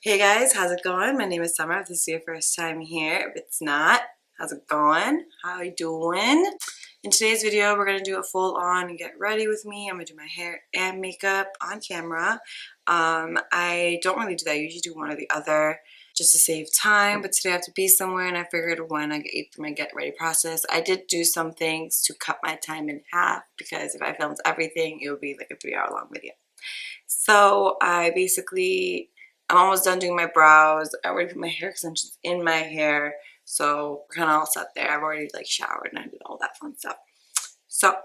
Hey guys, how's it going? My name is Summer. If this is your first time here, if it's not, how's it going? How you doing? In today's video, we're going to do a full on get ready with me. I'm going to do my hair and makeup on camera. I don't really do that. I usually do one or the other just to save time, but today I have to be somewhere and I figured when I get through my get ready process, I did do some things to cut my time in half because if I filmed everything, it would be like a 3-hour long video. So I'm almost done doing my brows. I already put my hair extensions in my hair, so we're kind of all set there. I've already like showered and I did all that fun stuff. So,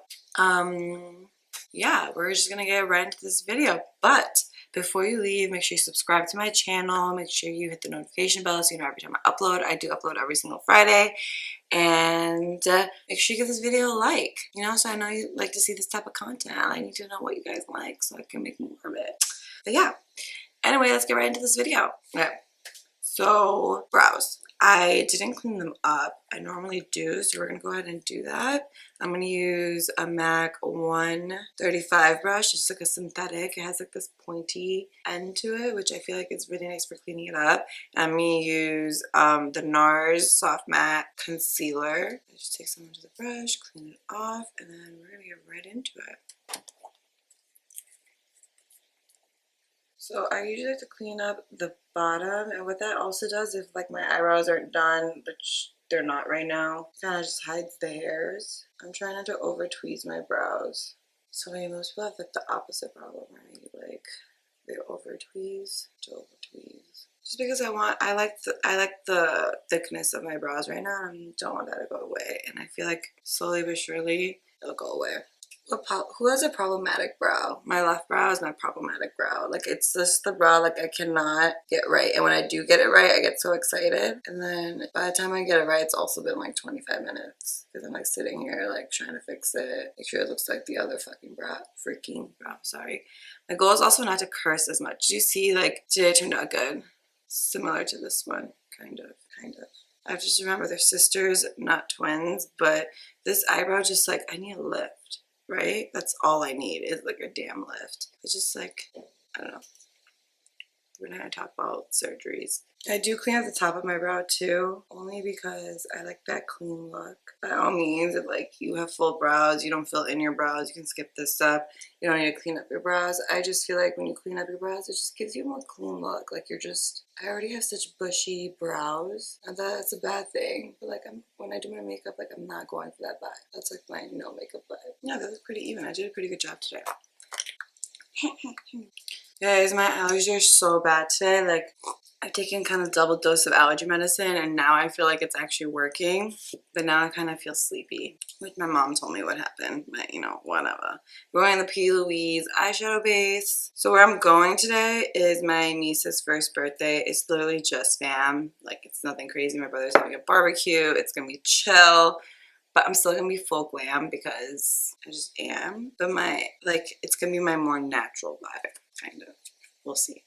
yeah, we're just gonna get right into this video. But before you leave, make sure you subscribe to my channel. Make sure you hit the notification bell so you know every time I upload. I do upload every single Friday. And make sure you give this video a like, so I know you like to see this type of content. I need to know what you guys like so I can make more of it. But yeah, anyway, let's get right into this video. Okay, so brows. I didn't clean them up. I normally do, so we're going to go ahead and do that. I'm going to use a MAC 135 brush. It's like a synthetic. It has like this pointy end to it, which I feel like is really nice for cleaning it up. And I'm going to use the Nars Soft Matte Concealer. I just take some into the brush, clean it off, and then we're going to get right into it. So I usually like to clean up the bottom, and what that also does, if like my eyebrows aren't done, which they're not right now, kind of just hides the hairs. I'm trying not to over tweeze my brows. So most people have like the opposite problem, right? Like they over tweeze to over tweeze. Just because I like the thickness of my brows right now, and I don't want that to go away. And I feel like slowly but surely it'll go away. Who has a problematic brow? My left brow is my problematic brow. Like, it's just the brow, like, I cannot get right. And when I do get it right, I get so excited. And then by the time I get it right, it's also been like 25 minutes. Because I'm like sitting here, like, trying to fix it. Make sure it looks like the other freaking brow, sorry. My goal is also not to curse as much. Do you see, like, today turned out good? Similar to this one, kind of. I have to just remember they're sisters, not twins. But this eyebrow just, like, I need a lift. Right? That's all I need is like a damn lift. It's just like, I don't know. We're not gonna talk about surgeries. I do clean up the top of my brow too, only because I like that clean look. By all means, if like you have full brows, you don't fill in your brows, you can skip this step. You don't need to clean up your brows. I just feel like when you clean up your brows, it just gives you a more clean look. Like I already have such bushy brows, and that's a bad thing. But like when I do my makeup, like I'm not going for that vibe. That's like my no makeup vibe. Yeah, that was pretty even. I did a pretty good job today. Guys, my allergies are so bad today. Like, I've taken kind of double dose of allergy medicine, and now I feel like it's actually working. But now I kind of feel sleepy, which my mom told me what happened. But whatever. We're wearing the PLouise eyeshadow base. So where I'm going today is my niece's first birthday. It's literally just fam. Like, it's nothing crazy. My brother's having a barbecue. It's gonna be chill. But I'm still gonna be full glam because I just am. But it's gonna be my more natural vibe, kind of. We'll see.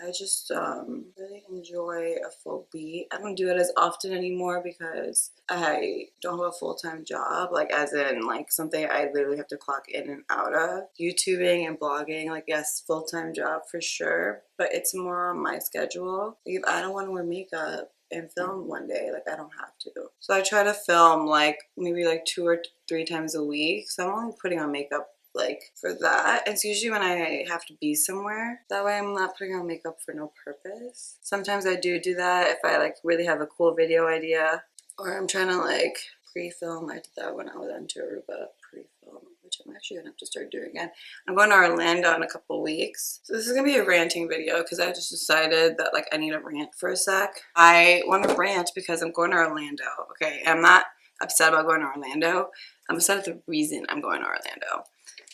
I just really enjoy a full beat. I don't do it as often anymore because I don't have a full-time job, like as in like something I literally have to clock in and out of. YouTubing and blogging, like yes, full-time job for sure, but it's more on my schedule. Like if I don't want to wear makeup and film one day, like I don't have to. So I try to film like maybe like 2 or 3 times a week. So I'm only putting on makeup like for that. It's usually when I have to be somewhere. That way I'm not putting on makeup for no purpose. Sometimes I do that if I like really have a cool video idea, or I'm trying to like pre-film. I did that when I was on Aruba, pre-film, which I'm actually gonna have to start doing again. I'm going to Orlando in a couple weeks. So this is gonna be a ranting video because I just decided that like I need a rant for a sec. I want to rant because I'm going to Orlando. Okay, I'm not upset about going to Orlando. I'm upset at the reason I'm going to Orlando.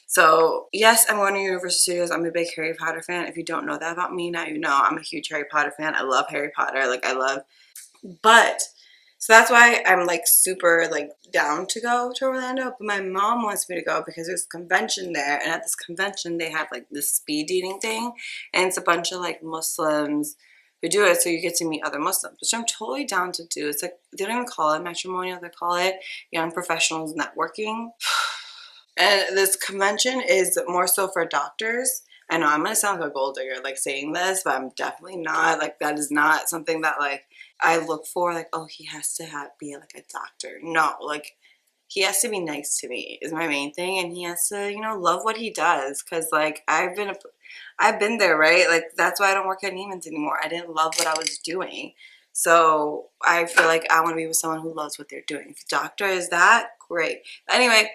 So, yes, I'm going to Universal Studios. I'm a big Harry Potter fan. If you don't know that about me, now you know. I'm a huge Harry Potter fan. I love Harry Potter. So that's why I'm, like, super, like, down to go to Orlando. But my mom wants me to go because there's a convention there. And at this convention, they have, like, this speed dating thing. And it's a bunch of, like, Muslims who do it. So you get to meet other Muslims, which I'm totally down to do. It's, like, they don't even call it matrimonial. They call it young professionals networking. And this convention is more so for doctors. I know I'm gonna sound like a gold digger like saying this, but I'm definitely not. Like that is not something that like I look for. Like, oh, he has to be like a doctor. No, like he has to be nice to me is my main thing, and he has to, you know, love what he does. Cause like I've been there, right? Like that's why I don't work at Neiman's anymore. I didn't love what I was doing. So I feel like I want to be with someone who loves what they're doing. If a doctor is that, great. But anyway,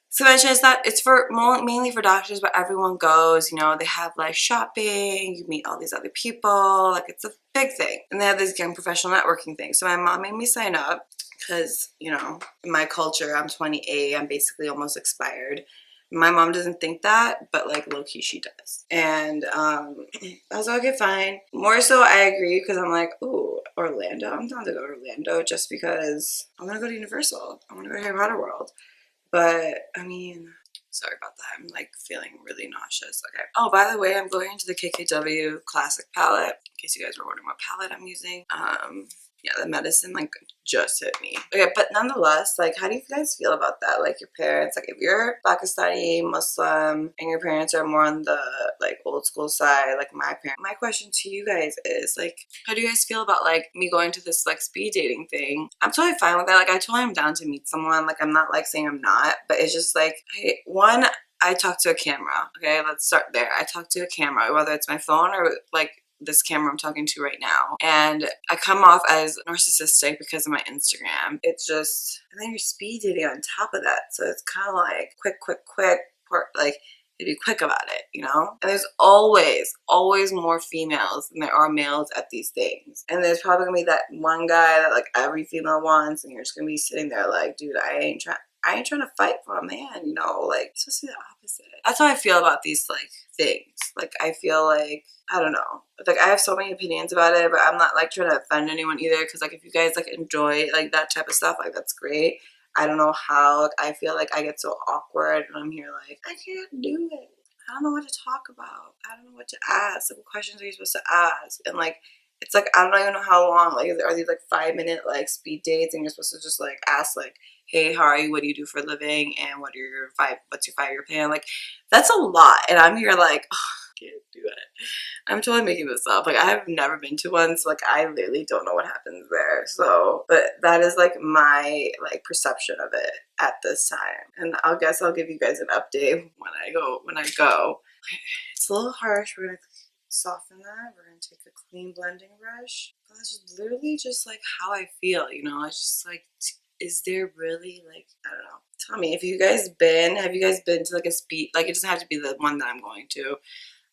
so mention it's for mainly for doctors, but everyone goes, you know, they have like shopping, you meet all these other people, like it's a big thing. And they have this young professional networking thing. So my mom made me sign up because, you know, in my culture, I'm 28, I'm basically almost expired. My mom doesn't think that, but like low-key she does. And I was like, okay, fine. More so I agree because I'm like, ooh, Orlando. I'm down to go to Orlando just because I want to go to Universal. I want to go to Harry Potter World. But I mean, sorry about that. I'm like feeling really nauseous. Okay. Oh, by the way, I'm going into the KKW Classic palette. In case you guys were wondering what palette I'm using. Yeah, the medicine like just hit me. Okay, but nonetheless, like, how do you guys feel about that? Like your parents, like if you're Pakistani, Muslim, and your parents are more on the like old school side, like my parents. My question to you guys is like, how do you guys feel about like me going to this like speed dating thing? I'm totally fine with that. Like I totally am down to meet someone. Like I'm not like saying I'm not, but it's just like, I talk to a camera. Okay, let's start there. I talk to a camera, whether it's my phone or like this camera I'm talking to right now, and I come off as narcissistic because of my Instagram. It's just, and then you're speed dating on top of that, so it's kind of like quick, like to be quick about it, you know? And there's always more females than there are males at these things, and there's probably gonna be that one guy that like every female wants, and you're just gonna be sitting there like, dude, I ain't trying to fight for a man, you know? Like, it's supposed to be the opposite. That's how I feel about these, like, things. Like, I feel like, I don't know. Like, I have so many opinions about it, but I'm not, like, trying to offend anyone either. Because, like, if you guys, like, enjoy, like, that type of stuff, like, that's great. I don't know how. Like, I feel like I get so awkward when I'm here, like, I can't do it. I don't know what to talk about. I don't know what to ask. Like, what questions are you supposed to ask? And, like, it's like, I don't even know how long. Like, are these, like, 5-minute, like, speed dates? And you're supposed to just, like, ask, like, hey, how are you? What do you do for a living? And what's your 5-year plan? Like, that's a lot. And I'm here like, oh, I can't do it. I'm totally making this up. Like, I've never been to one, so like I literally don't know what happens there. So, but that is like my like perception of it at this time. And I guess I'll give you guys an update when I go. It's a little harsh. We're gonna soften that. We're gonna take a clean blending brush. But that's just literally just like how I feel, you know? It's just like, is there really like, I don't know. Tell me, have you guys been to like a speed, like it doesn't have to be the one that I'm going to,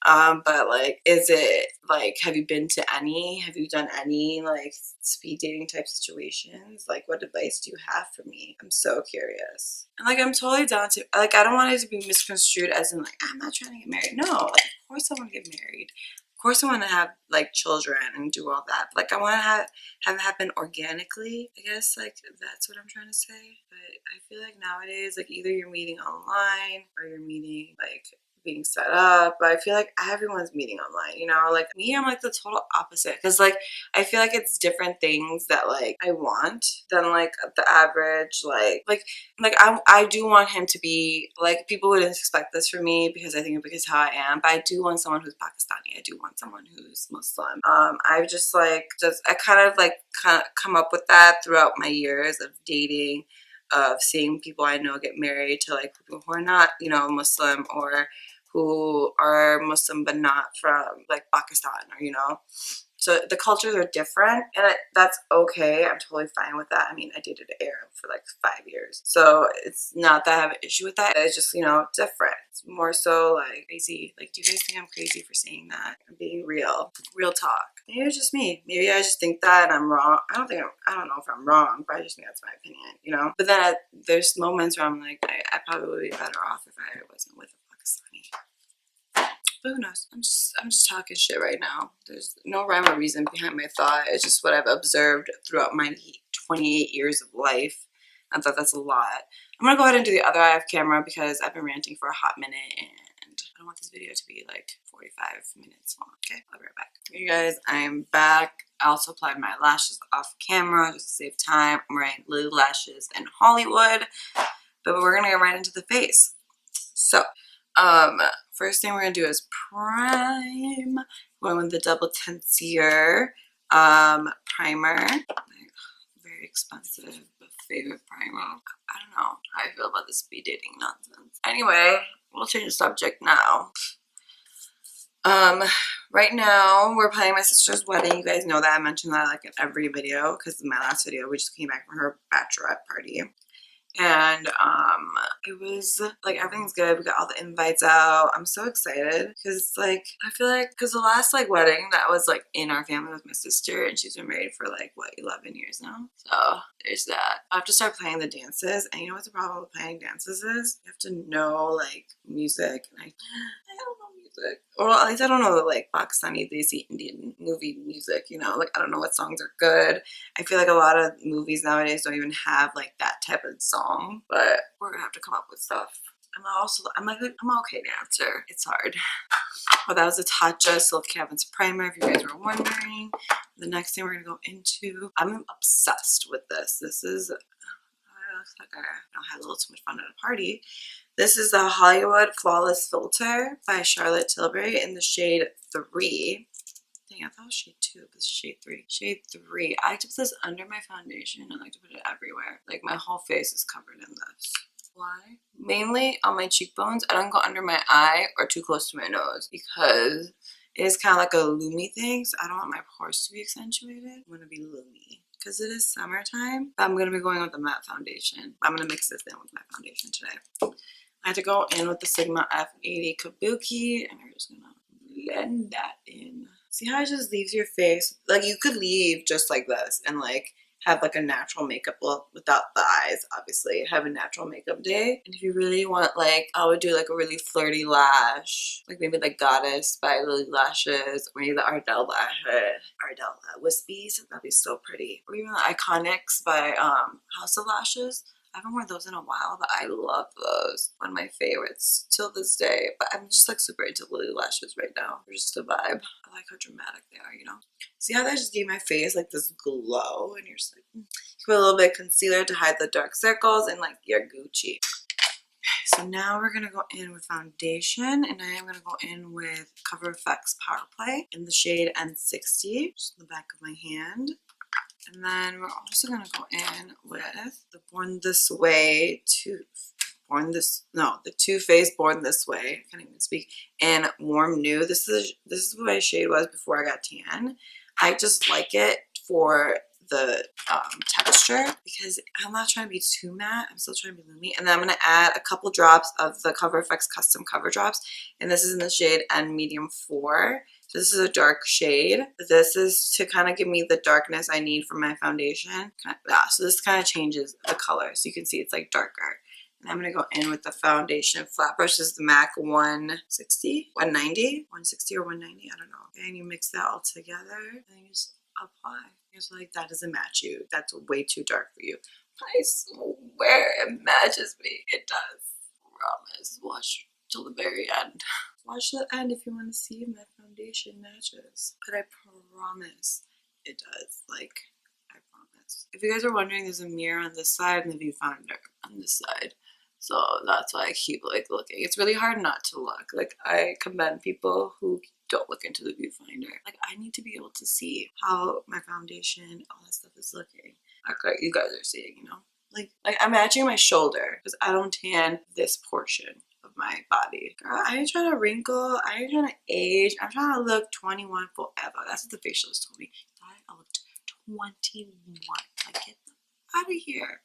but like, is it like, have you been to any, have you done any like speed dating type situations? Like what advice do you have for me? I'm so curious. And like, I'm totally down to, like, I don't want it to be misconstrued as in like, I'm not trying to get married. No, like, of course I want to get married. Of course I want to have like children and do all that. Like I want to have it happen organically. I guess like that's what I'm trying to say. But I feel like nowadays, like either you're meeting online or you're meeting like being set up, but I feel like everyone's meeting online, you know? Like me, I'm like the total opposite, because like I feel like it's different things that like I want than like the average like I do want him to be like, people wouldn't expect this for me because I think because how I am, but I do want someone who's Pakistani. I do want someone who's Muslim. I've just I kind of come up with that throughout my years of dating, of seeing people I know get married to like people who are not, you know, Muslim, or who are Muslim but not from like Pakistan, or you know. So the cultures are different, and that's okay. I'm totally fine with that. I mean, I dated an Arab for like 5 years, so it's not that I have an issue with that. It's just, you know, different. It's more so like crazy. Like, do you guys think I'm crazy for saying that? I'm being real talk. Maybe it's just me. Maybe I just think that and I'm wrong. I don't know if I'm wrong, but I just think that's my opinion, you know? But then there's moments where I'm like, I probably would be better off if I wasn't with a Pakistani. But who knows? I'm just talking shit right now. There's no rhyme or reason behind my thought. It's just what I've observed throughout my 28 years of life. I thought that's a lot. I'm gonna go ahead and do the other eye off camera because I've been ranting for a hot minute and I don't want this video to be like 45 minutes long. Okay, I'll be right back. You guys, I'm back. I also applied my lashes off camera just to save time. I'm wearing Lilly lashes in Hollywood, but we're gonna go right into the face. So, first thing we're gonna do is prime. Going with the double Tensur primer. Very expensive, but favorite primer. I don't know how I feel about this speed dating nonsense. Anyway, we'll change the subject now. Right now we're planning my sister's wedding. You guys know that. I mentioned that like in every video because in my last video we just came back from her bachelorette party. And it was like everything's good. We got all the invites out. I'm so excited because like I feel like because the last like wedding that was like in our family with my sister, and she's been married for like what 11 years now. So there's that. I have to start playing the dances, and you know what the problem with playing dances is? You have to know like music, and I don't know music, or at least I don't know the like Pakistani Desi Indian movie music. You know, like I don't know what songs are good. I feel like a lot of movies nowadays don't even have like that type of song, but we're gonna have to come up with stuff. I'm an okay dancer. It's hard. Well, that was a Tatcha Silk Cabins primer, if you guys were wondering. The next thing we're gonna go into, I'm obsessed with this. This is, looks like I had a little too much fun at a party. This is the Hollywood Flawless Filter by Charlotte Tilbury in the shade 3. Dang, I thought it was shade 2, but this is shade 3. Shade 3. I like to put this under my foundation. I like to put it everywhere. Like my whole face is covered in this. Why? Mainly on my cheekbones. I don't go under my eye or too close to my nose because it is kind of like a loomy thing. So I don't want my pores to be accentuated. I'm going to be loomy because it is summertime. But I'm going to be going with the matte foundation. I'm going to mix this in with my foundation today. I had to go in with the Sigma F80 Kabuki, and we're just going to blend that in. See how it just leaves your face? Like you could leave just like this and like have like a natural makeup look without the eyes, obviously. Have a natural makeup day. And if you really want like, I would do like a really flirty lash. Like maybe like Goddess by Lilly Lashes. Or maybe the Ardell Wispies. That'd be so pretty. Or even the Iconics by House of Lashes. I haven't worn those in a while, but I love those. One of my favorites till this day. But I'm just like super into Lilly Lashes right now. They're just a vibe. I like how dramatic they are, you know? See how that just gave my face like this glow? And you're just like, you put a little bit of concealer to hide the dark circles and like your Gucci. So now we're going to go in with foundation, and I am going to go in with CoverFX Power Play in the shade N60, just in the back of my hand. And then we're also going to go in with the the Too Faced Born This Way. I can't even speak. And Warm Nude. This is what my shade was before I got tan. I just like it for the texture because I'm not trying to be too matte. I'm still trying to be loomy. And then I'm going to add a couple drops of the CoverFX Custom Cover Drops. And this is in the shade N Medium 4. So this is a dark shade. This is to kind of give me the darkness I need for my foundation. Yeah, so this kind of changes the color. So you can see it's like darker. And I'm going to go in with the foundation flat brush. This is the MAC 160, 190, 160 or 190, I don't know. And you mix that all together and you just apply. You're just like, that doesn't match you. That's way too dark for you. I swear it matches me. It does. Promise. Watch till the very end. Watch the end if you want to see if my foundation matches. But I promise it does. Like, I promise. If you guys are wondering, there's a mirror on this side and the viewfinder on this side. So that's why I keep like looking. It's really hard not to look. Like I commend people who don't look into the viewfinder. Like I need to be able to see how my foundation, all that stuff is looking. Like you guys are seeing, you know? Like I'm matching my shoulder because I don't tan this portion of my body. Girl, I ain't trying to wrinkle. I ain't trying to age. I'm trying to look 21 forever. That's what the facialist told me. I looked 21. Like get out of here.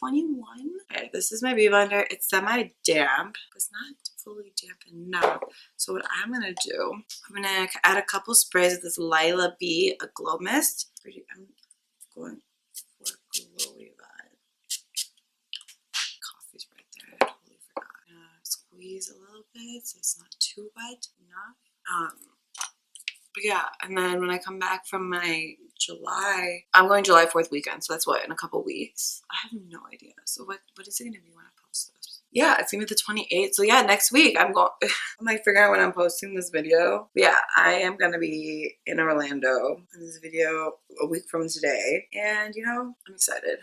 21. Okay, this is my beauty blender. It's semi-damp. It's not fully damp enough. So what I'm going to do, I'm going to add a couple sprays of this Lila B, a glow mist. I'm going for a glowy vibe. Coffee's right there. I totally forgot. I'm going to squeeze a little bit so it's not too wet enough. But yeah, and then when I come back from my July, I'm going July 4th weekend, so that's what, in a couple weeks? I have no idea. So what is it going to be when I post this? Yeah, it's going to be the 28th. So yeah, next week I'm like figuring out when I'm posting this video. But yeah, I am going to be in Orlando in this video a week from today. And you know, I'm excited.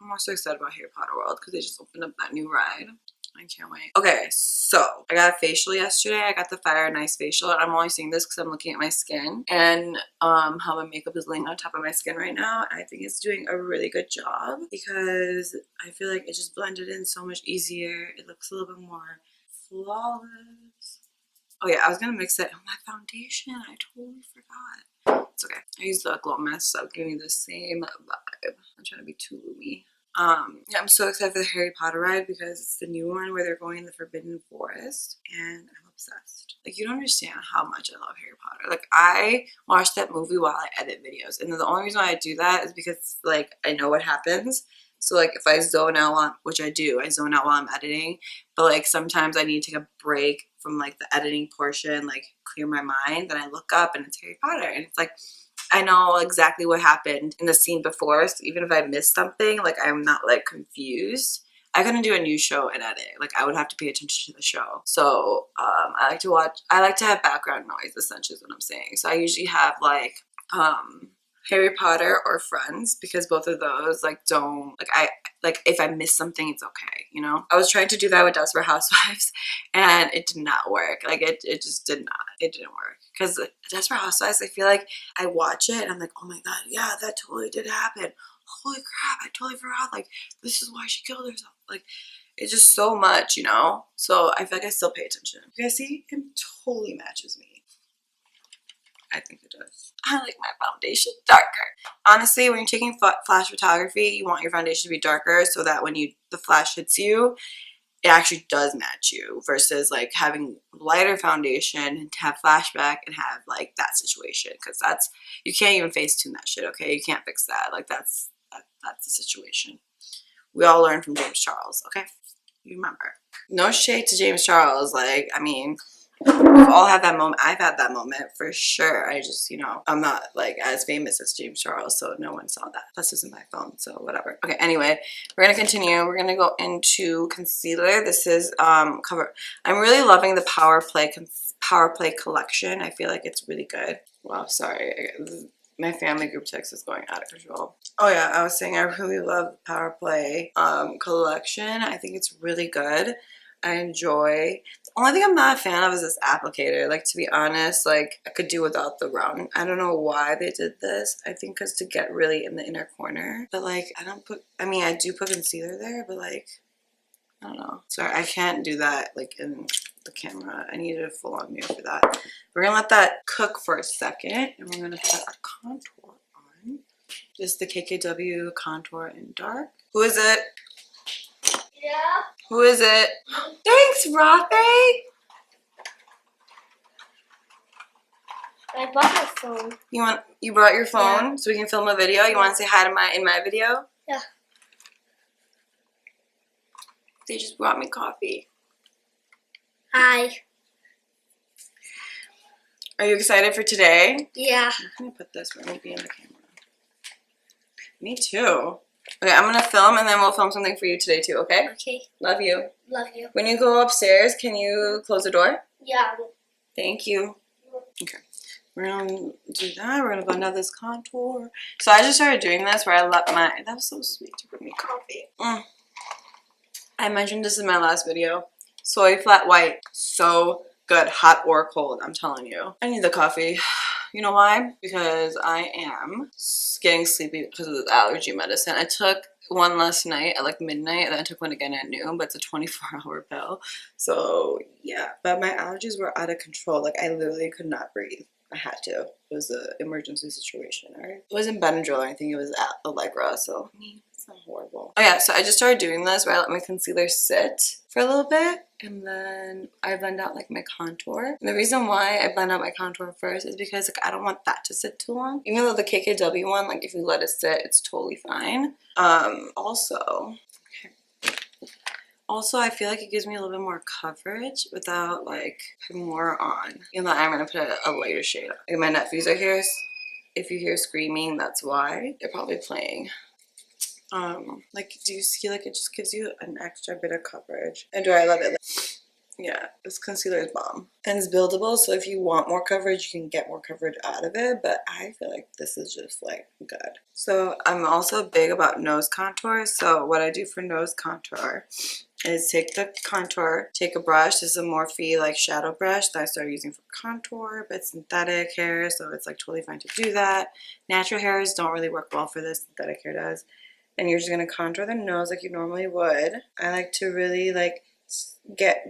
I'm also excited about Harry Potter World because they just opened up that new ride. I can't wait. Okay, so I got a facial yesterday. I got the Fire and Ice facial. And I'm only seeing this because I'm looking at my skin and how my makeup is laying on top of my skin right now. And I think it's doing a really good job because I feel like it just blended in so much easier. It looks a little bit more flawless. Oh yeah, I was gonna mix it on my foundation. I totally forgot. It's okay. I used the Glow Mist, so giving me the same vibe. I'm trying to be too loomy. Yeah, I'm so excited for the Harry Potter ride because it's the new one where they're going in the Forbidden Forest, and I'm obsessed. Like, you don't understand how much I love Harry Potter. Like, I watch that movie while I edit videos, and the only reason why I do that is because, like, I know what happens. So, like, if I zone out while, which I do, I zone out while I'm editing, but, like, sometimes I need to take a break from, like, the editing portion, like, clear my mind, then I look up and it's Harry Potter, and it's like, I know exactly what happened in the scene before, so even if I missed something, like, I'm not, like, confused. I couldn't do a new show and edit. Like, I would have to pay attention to the show. So, I like to have background noise, essentially is what I'm saying. So I usually have, like, Harry Potter or Friends, because both of those, like, don't, like, if I miss something, it's okay, you know? I was trying to do that with Desperate Housewives, and it did not work. Like, it just did not. It didn't work. Because Desperate Housewives, I feel like I watch it, and I'm like, oh my god, yeah, that totally did happen. Holy crap, I totally forgot. Like, this is why she killed herself. Like, it's just so much, you know? So I feel like I still pay attention. You guys see? It totally matches me. I think it does. I like my foundation darker. Honestly, when you're taking flash photography, you want your foundation to be darker so that when the flash hits you, it actually does match you, versus like having lighter foundation to have flashback and have like that situation, because that's, you can't even face tune that shit, okay? You can't fix that. Like, that's the situation. We all learn from James Charles, okay? You remember. No shade to James Charles. Like, I mean, we've all had that moment. I've had that moment for sure. I just, you know, I'm not like as famous as James Charles, so no one saw that. Plus, it's in my phone, so whatever. Okay, anyway, we're gonna continue. We're gonna go into concealer. This is cover. I'm really loving the Power Play collection. I feel like it's really good. Wow, sorry. My family group text is going out of control. Oh yeah, I was saying I really love the Power Play collection. I think it's really good. I enjoy. The only thing I'm not a fan of is this applicator. Like, to be honest, like, I could do without the round. I don't know why they did this. I think because to get really in the inner corner. But like, I mean, I do put concealer there, but like, I don't know. Sorry, I can't do that like in the camera. I needed a full-on mirror for that. We're gonna let that cook for a second, and we're gonna put our contour on. This is the KKW contour in dark. Who is it? Yeah. Who is it? Thanks, Rafe. I brought my phone. You brought your phone, yeah, so we can film a video? You want to say hi to in my video? Yeah. They just brought me coffee. Hi. Are you excited for today? Yeah. I'm gonna put this where maybe in the camera. Me too. Okay, I'm gonna film and then we'll film something for you today too, okay? Okay. Love you. Love you. When you go upstairs, can you close the door? Yeah. Thank you. Okay. We're gonna do that. We're gonna blend out this contour. So I just started doing this where I let that was so sweet to bring me coffee. I mentioned this in my last video. Soy flat white. So good. Hot or cold, I'm telling you. I need the coffee. You know why? Because I am getting sleepy because of this allergy medicine. I took one last night at like midnight, and then I took one again at noon, but it's a 24-hour pill. So yeah, but my allergies were out of control. Like, I literally could not breathe. I had to. It was an emergency situation, alright? It wasn't Benadryl or anything, it was Allegra, so I mean, it's not horrible. Oh yeah, so I just started doing this where I let my concealer sit for a little bit, and then I blend out like my contour. And the reason why I blend out my contour first is because like I don't want that to sit too long. Even though the KKW one, like if you let it sit, it's totally fine. Also, I feel like it gives me a little bit more coverage without like putting more on. Even though I'm gonna put a lighter shade on. Like, my nephews are here. If you hear screaming, that's why. They're probably playing. Like, do you see, like, it just gives you an extra bit of coverage. And do I love it? Yeah, this concealer is bomb. And it's buildable, so if you want more coverage, you can get more coverage out of it, but I feel like this is just like good. So I'm also big about nose contour, so what I do for nose contour is take the contour, take a brush. This is a Morphe like shadow brush that I started using for contour, but synthetic hair, so it's like totally fine to do that. Natural hairs don't really work well for this, synthetic hair does. And you're just gonna contour the nose like you normally would. I like to really like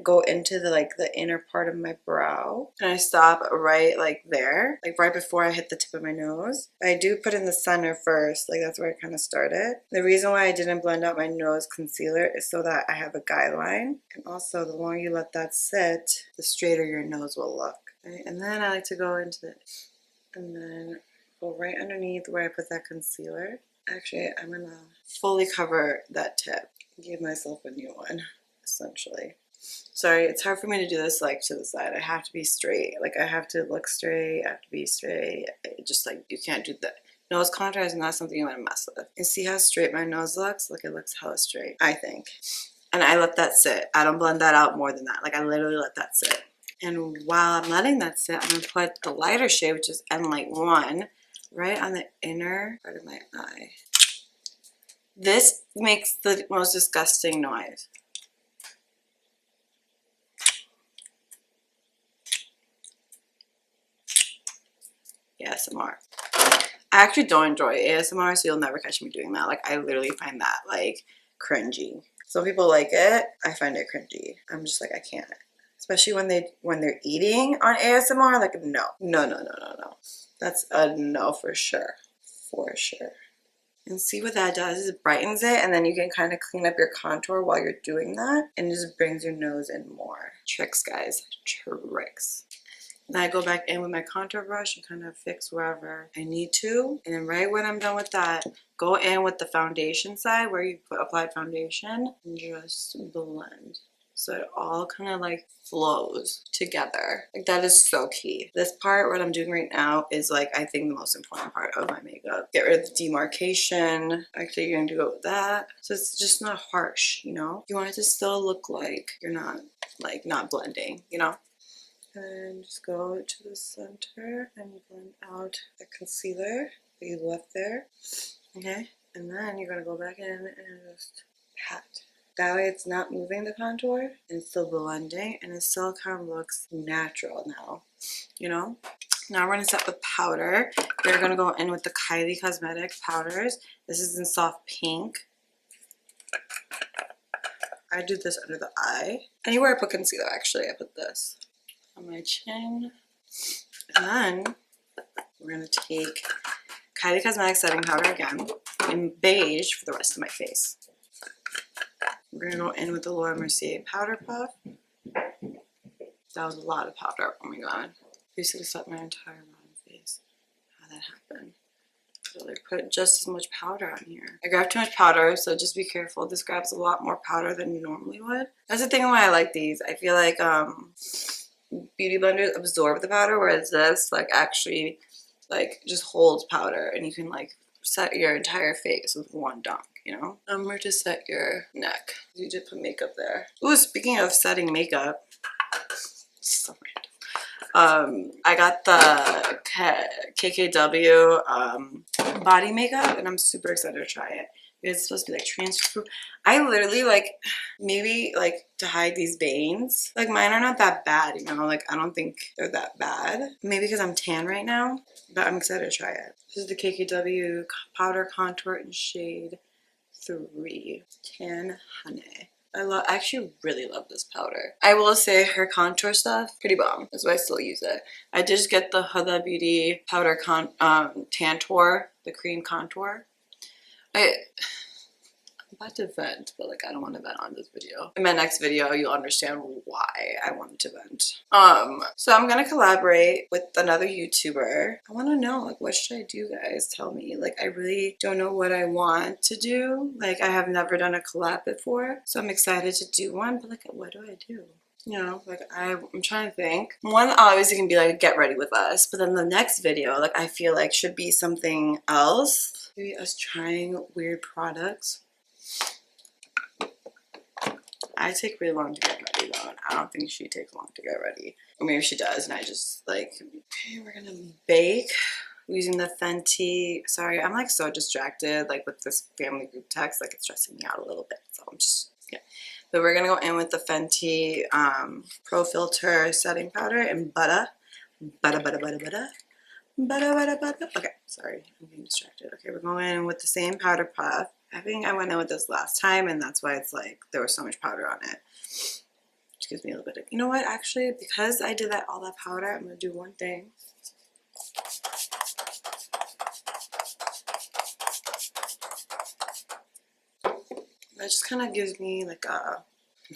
go into the inner part of my brow, and I stop right like there, like right before I hit the tip of my nose. I do put in the center first, like that's where I kind of started. The reason why I didn't blend out my nose concealer is so that I have a guideline, and also the longer you let that sit, the straighter your nose will look. Right? And then I like to go into it and then go right underneath where I put that concealer. Actually, I'm gonna fully cover that tip, give myself a new one. Essentially. Sorry, it's hard for me to do this like to the side. I have to be straight. Like I have to look straight, I have to be straight. Just like you can't do that. Nose contour is not something you want to mess with. And see how straight my nose looks? Like it looks hella straight, I think. And I let that sit. I don't blend that out more than that. Like I literally let that sit. And while I'm letting that sit, I'm going to put the lighter shade, which is N-Light 1, right on the inner part of my eye. This makes the most disgusting noise. ASMR. I actually don't enjoy ASMR, so you'll never catch me doing that. Like I literally find that like cringy. Some people like it. I find it cringy. I'm just like I can't. Especially when they're eating on ASMR. Like no. That's a no for sure. For sure. And see what that does is it brightens it, and then you can kind of clean up your contour while you're doing that, and it just brings your nose in more. Tricks, guys. Tricks. Then I go back in with my contour brush and kind of fix wherever I need to. And then right when I'm done with that, go in with the foundation side where you applied foundation and just blend. So it all kind of like flows together. Like that is so key. This part, what I'm doing right now, is like I think the most important part of my makeup. Get rid of the demarcation. Actually, you're going to go with that. So it's just not harsh, you know? You want it to still look like you're not blending, you know? And just go to the center and blend out the concealer that you left there. Okay? And then you're going to go back in and just pat. That way it's not moving the contour and it's still blending and it still kind of looks natural now. You know? Now we're going to set with powder. We're going to go in with the KKW Cosmetics powders. This is in soft pink. I do this under the eye. Anywhere I put concealer, actually, I put this on my chin. And then we're going to take KKW Cosmetics setting powder again in beige for the rest of my face. We're going to go in with the Laura Mercier powder puff. That was a lot of powder. Oh my god. Basically set my entire bottom face. How that happened. So I put just as much powder on here. I grabbed too much powder, so just be careful. This grabs a lot more powder than you normally would. That's the thing why I like these. I feel like beauty blenders absorb the powder, whereas this like actually like just holds powder, and you can like set your entire face with one dunk, you know? Where to set your neck. You did put makeup there. Ooh, speaking of setting makeup, so random. I got the KKW body makeup, and I'm super excited to try it. It's supposed to be like transfer proof. I literally like maybe like to hide these veins. Like mine are not that bad, you know, like I don't think they're that bad. Maybe because I'm tan right now, but I'm excited to try it. This is the KKW powder contour in shade 3, Tan Honey. I actually really love this powder. I will say her contour stuff, pretty bomb. That's why I still use it. I did just get the Huda Beauty powder Tantour, the cream contour. I'm about to vent, but like I don't want to vent on this video. In my next video, you'll understand why I wanted to vent. So I'm gonna collaborate with another YouTuber. I want to know, like, what should I do, guys? Tell me. Like, I really don't know what I want to do. Like, I have never done a collab before, so I'm excited to do one. But like, what do I do? You know, like I'm trying to think. One obviously can be like get ready with us, but then the next video, like I feel like should be something else. Maybe us trying weird products. I take really long to get ready though, and I don't think she takes long to get ready. Or maybe she does, and I just like, okay, we're gonna bake using the Fenty. Sorry, I'm like so distracted like with this family group text, like it's stressing me out a little bit. So I'm just, yeah. But we're gonna go in with the Fenty Pro Filter setting powder and butter. Okay, sorry, I'm getting distracted. Okay, we're going in with the same powder puff. I think I went in with this last time, and that's why it's like there was so much powder on it. Which gives me a little bit of, you know what, actually, because I did all that powder, I'm gonna do one thing. That just kind of gives me like a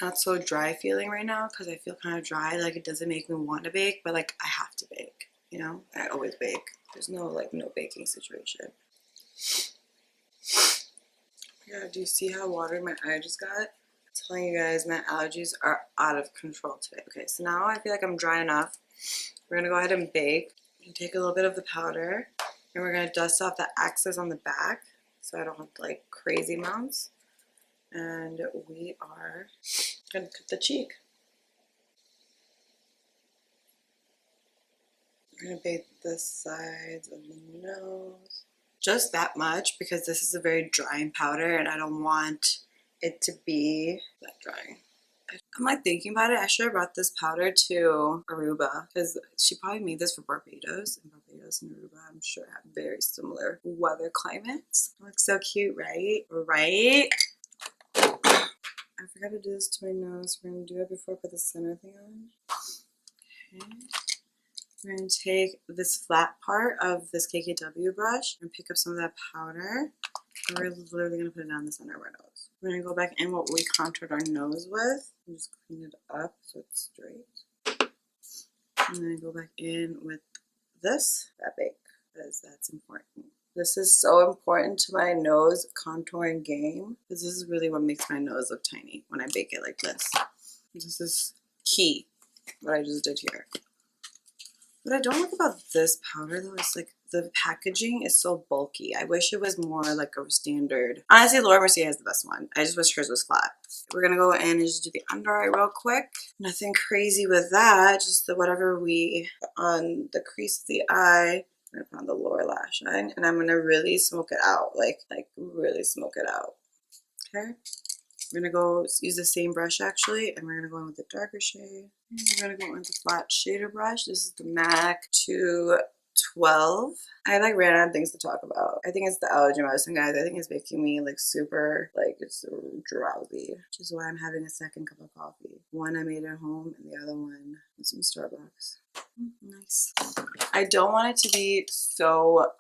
not so dry feeling right now, because I feel kind of dry. Like it doesn't make me want to bake, but like I have to bake, you know? I always bake. There's no like no baking situation. Yeah, do you see how watery my eye just got? I'm telling you guys, my allergies are out of control today. Okay, so now I feel like I'm dry enough. We're gonna go ahead and bake. You take a little bit of the powder, and we're gonna dust off the excess on the back so I don't have like crazy amounts. And we are gonna cut the cheek. We're gonna bake the sides of the nose. Just that much, because this is a very drying powder and I don't want it to be that drying. I'm like thinking about it, I should have brought this powder to Aruba, because she probably made this for Barbados, and Barbados and Aruba I'm sure have very similar weather climates. It looks so cute, right? Right? I forgot to do this to my nose. We're going to do it before I put the center thing on. Okay. We're going to take this flat part of this KKW brush and pick up some of that powder. And we're literally going to put it down the center of our nose. We're going to go back in what we contoured our nose with and just clean it up so it's straight. And then go back in with this, that bake, because that's important. This is so important to my nose contouring game, because this is really what makes my nose look tiny when I bake it like this. This is key, what I just did here. What I don't like about this powder though is like the packaging is so bulky. I wish it was more like a standard. Honestly, Laura Mercier has the best one. I just wish hers was flat. We're gonna go in and just do the under eye real quick. Nothing crazy with that, just the whatever we put on the crease of the eye. I'm gonna put on the lower lash line, and I'm gonna really smoke it out, like really smoke it out. Okay, we're gonna go use the same brush actually, and we're gonna go in with the darker shade. And we're gonna go in with the flat shader brush. This is the MAC 212. I like ran out of things to talk about. I think it's the allergy medicine, guys. I think it's making me like super, like it's drowsy, which is why I'm having a second cup of coffee. One I made at home, and the other one was from Starbucks. Nice. I don't want it to be so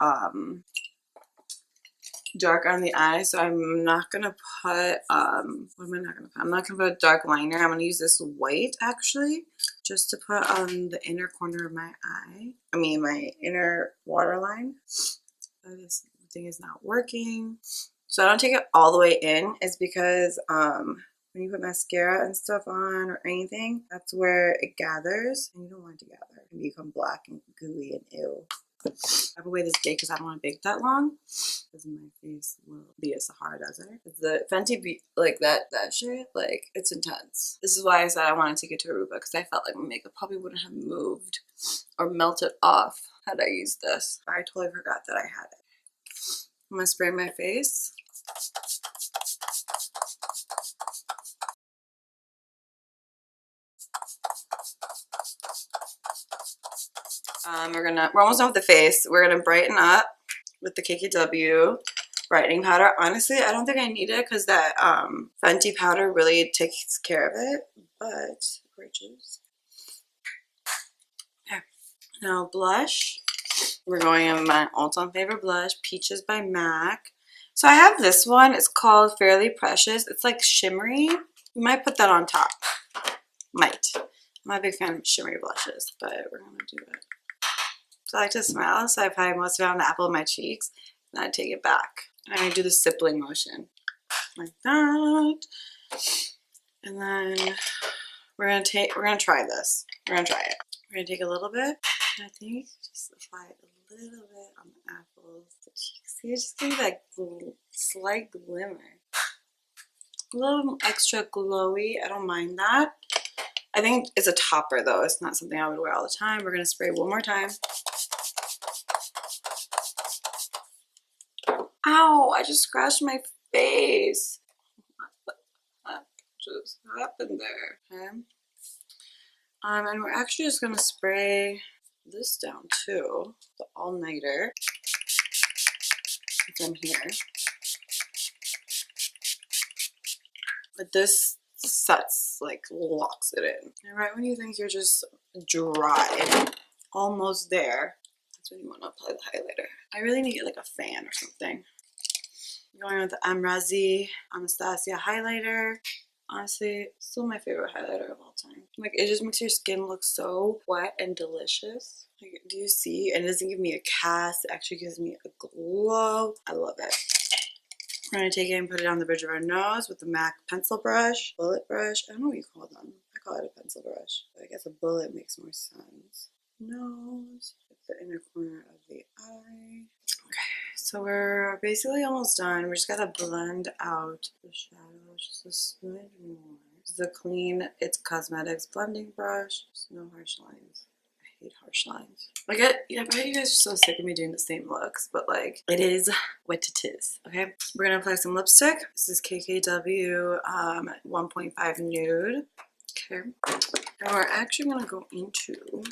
dark on the eye, so I'm not gonna put what am I not gonna put? I'm not gonna put a dark liner. I'm gonna use this white actually, just to put on the inner corner of my eye. I mean my inner waterline. This thing is not working, so I don't take it all the way in. Is because when you put mascara and stuff on or anything, that's where it gathers, and you don't want it to gather and become black and gooey and ew. I have a way this bake because I don't want to bake that long, because my face will be a Sahara Desert. The Fenty like that shit, like it's intense. This is why I said I wanted to get to Aruba, because I felt like my makeup probably wouldn't have moved or melted off had I used this. I totally forgot that I had it. I'm gonna spray my face. We're almost done with the face. We're gonna brighten up with the KKW brightening powder. Honestly, I don't think I need it because that Fenty powder really takes care of it, but gorgeous. Okay. Now blush. We're going in my all-time favorite blush, Peaches by MAC. So I have this one. It's called Fairly Precious. It's like shimmery. We might put that on top. Might. I'm not a big fan of shimmery blushes, but we're gonna do it. So I like to smile, so I apply most of it on the apple of my cheeks, and I take it back. And I do the stippling motion, like that. And then we're gonna try this. We're gonna try it. We're gonna take a little bit, and I think just apply a little bit on the apples, the cheeks. See, it just gives that slight glimmer. a little extra glowy. I don't mind that. I think it's a topper though. It's not something I would wear all the time. We're gonna spray one more time. Ow, I just scratched my face. What just happened there? Okay. And we're actually just gonna spray this down too, the all-nighter from here. But this sets, like, locks it in. And right when you think you're just dry, almost there, that's when you want to apply the highlighter. I really need to get like a fan or something. I'm going with the Anastasia highlighter. Honestly, still my favorite highlighter of all time. Like, it just makes your skin look so wet and delicious. Like, do you see? And it doesn't give me a cast. It actually gives me a glow. I love it. We're going to take it and put it on the bridge of our nose with the MAC pencil brush, bullet brush. I don't know what you call them. I call it a pencil brush. But I guess a bullet makes more sense. Nose, the inner corner of the eye. Okay, so we're basically almost done. We just gotta blend out the shadow just a smidge more. This is a clean NYX Cosmetics blending brush. Just no harsh lines. I hate harsh lines. I bet you guys are so sick of me doing the same looks, but like, it is what it is. Okay, we're gonna apply some lipstick. This is KKW 1.5 nude. Okay, and we're actually gonna go into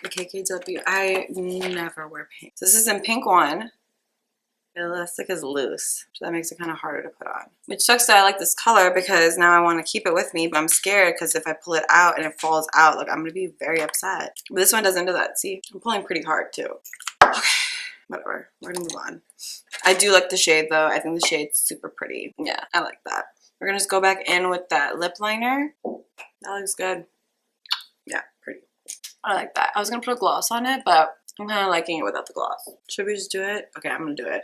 the KKW. I never wear pink. So this is in pink 1. The elastic is loose, so that makes it kind of harder to put on. Which sucks that I like this color because now I want to keep it with me, but I'm scared because if I pull it out and it falls out, like, I'm going to be very upset. But this one doesn't do that. See? I'm pulling pretty hard too. Okay, whatever. We're going to move on. I do like the shade though. I think the shade's super pretty. Yeah, I like that. We're going to just go back in with that lip liner. That looks good. Yeah, pretty. I like that. I was going to put a gloss on it, but I'm kind of liking it without the gloss. Should we just do it? Okay, I'm going to do it.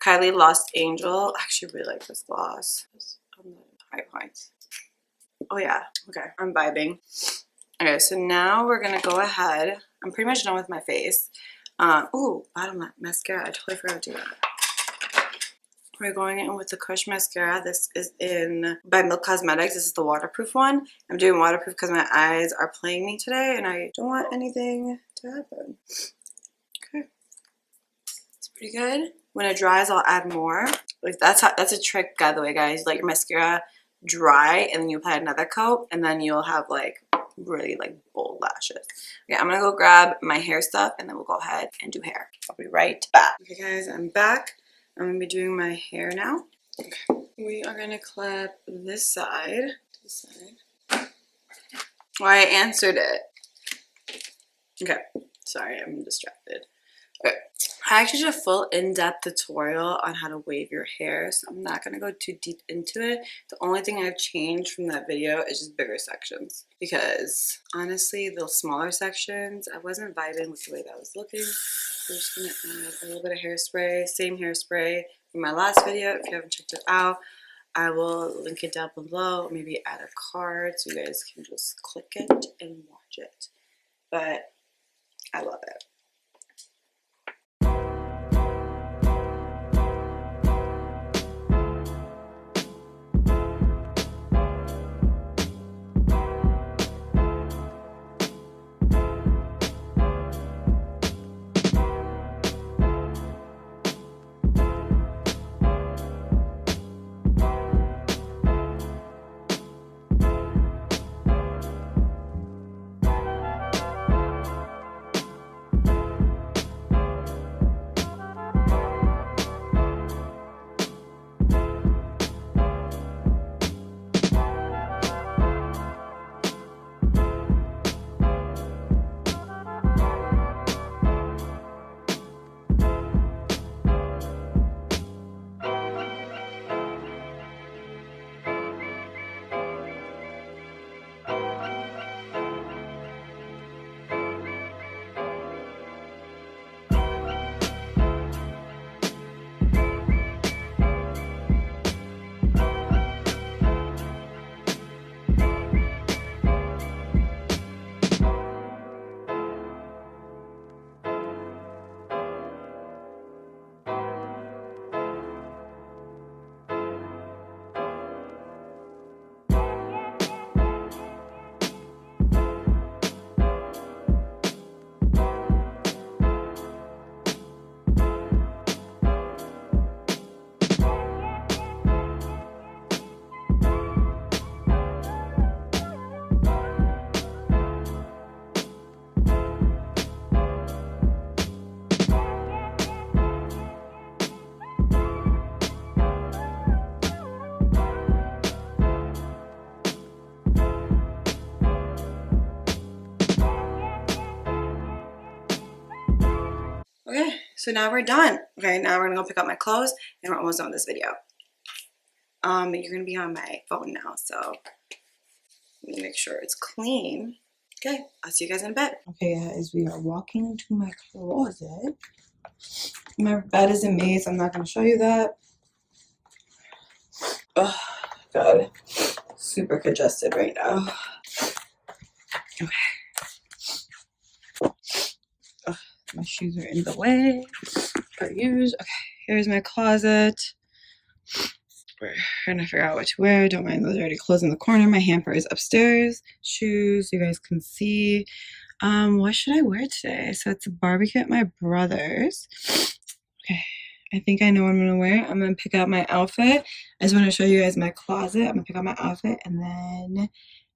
Kylie Lost Angel. I actually really like this gloss. It's on the high points. Oh yeah. Okay, I'm vibing. Okay, so now we're going to go ahead. I'm pretty much done with my face. Ooh, bottom lip mascara. I totally forgot to do that. We're going in with the Kush mascara. This is by NYX Cosmetics. This is the waterproof one. I'm doing waterproof because my eyes are playing me today and I don't want anything to happen. Okay. It's pretty good. When it dries, I'll add more. Like, that's a trick, by the way, guys. You let your mascara dry and then you apply another coat and then you'll have like really like bold lashes. Okay, I'm gonna go grab my hair stuff and then we'll go ahead and do hair. I'll be right back. Okay guys, I'm back. I'm gonna be doing my hair now. Okay. We are gonna clip this side to the side. Well, I answered it. Okay, sorry, I'm distracted. Okay, I actually did a full in-depth tutorial on how to wave your hair, so I'm not gonna go too deep into it. The only thing I've changed from that video is just bigger sections, because honestly, the smaller sections, I wasn't vibing with the way that was looking. So I'm just gonna add a little bit of hairspray, same hairspray from my last video. If you haven't checked it out, I will link it down below, maybe add a card so you guys can just click it and watch it. But I love it. Okay, so now we're done. Okay, now we're gonna go pick up my clothes and we're almost done with this video. You're gonna be on my phone now, so let me make sure it's clean. Okay, I'll see you guys in a bit. Okay guys, we are walking to my closet. My bed isn't made, so I'm not gonna show you that. Oh god, super congested right now. Okay. Oh, my shoes are in the way. Per usual. Okay, here's my closet. We're gonna figure out what to wear. Don't mind those dirty clothes in the corner. My hamper is upstairs. Shoes, you guys can see. What should I wear today? So it's a barbecue at my brother's. Okay, I think I know what I'm gonna wear. I'm gonna pick out my outfit. I just want to show you guys my closet. I'm gonna pick out my outfit, and then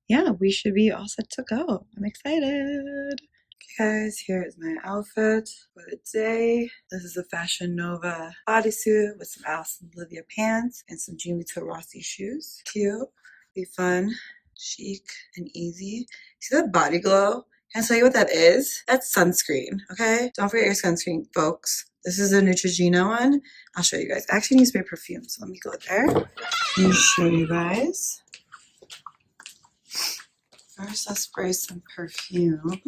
yeah, we should be all set to go. I'm excited. Okay guys, here is my outfit for the day. This is a Fashion Nova bodysuit with some Alison Olivia pants and some Gianvito Rossi shoes. Cute, be fun, chic, and easy. See that body glow? Can I tell you what that is? That's sunscreen, okay? Don't forget your sunscreen, folks. This is a Neutrogena one. I'll show you guys. I actually need to spray perfume, so let me go there. Let me show you guys. First, let's spray some perfume.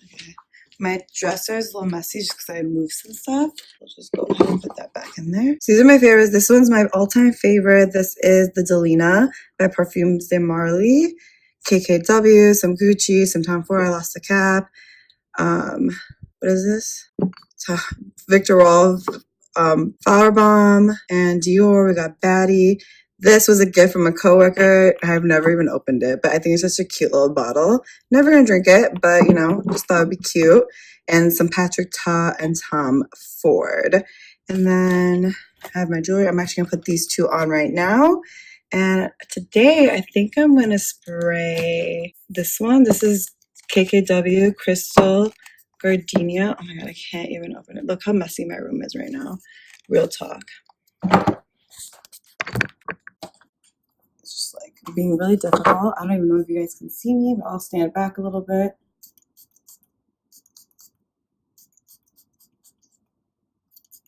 Okay. My dresser is a little messy just because I moved some stuff. I'll just go ahead and put that back in there. So these are my favorites. This one's my all-time favorite. This is the Delina by Parfums de Marly. KKW, some Gucci, some Tom Ford. I lost the cap. What is this? Victor Rolf, Flower Bomb, and Dior. We got Baddie. This was a gift from a coworker. I've never even opened it, but I think it's such a cute little bottle. Never gonna drink it, but you know, just thought it'd be cute. And some Patrick Ta and Tom Ford. And then I have my jewelry. I'm actually gonna put these two on right now. And today I think I'm gonna spray this one. This is KKW Crystal Gardenia. Oh my god, I can't even open it. Look how messy my room is right now. Real talk. It's just like being really difficult. I don't even know if you guys can see me, but I'll stand back a little bit.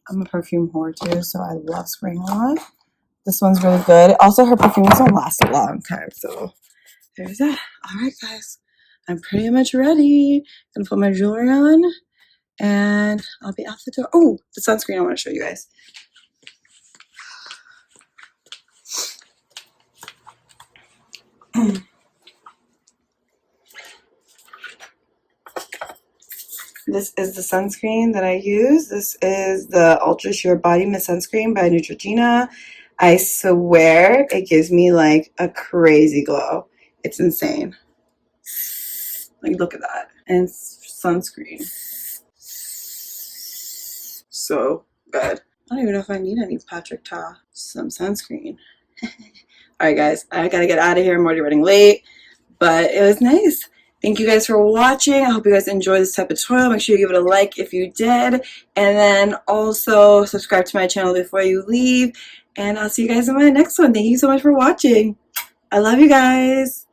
I'm a perfume whore too, so I love spraying a lot. This one's really good. Also, her perfumes don't last a long time, so there's that. All right, guys. I'm pretty much ready. I'm gonna put my jewelry on, and I'll be out the door. Oh, the sunscreen I want to show you guys. This is the sunscreen that I use. This is the Ultra Sheer Body Mist Sunscreen by Neutrogena. I swear it gives me like a crazy glow. It's insane. Like, look at that. And it's sunscreen. So good. I don't even know if I need any Patrick Ta. Some sunscreen. Alright guys, I gotta get out of here. I'm already running late. But it was nice. Thank you guys for watching. I hope you guys enjoyed this type of tutorial. Make sure you give it a like if you did. And then also subscribe to my channel before you leave. And I'll see you guys in my next one. Thank you so much for watching. I love you guys.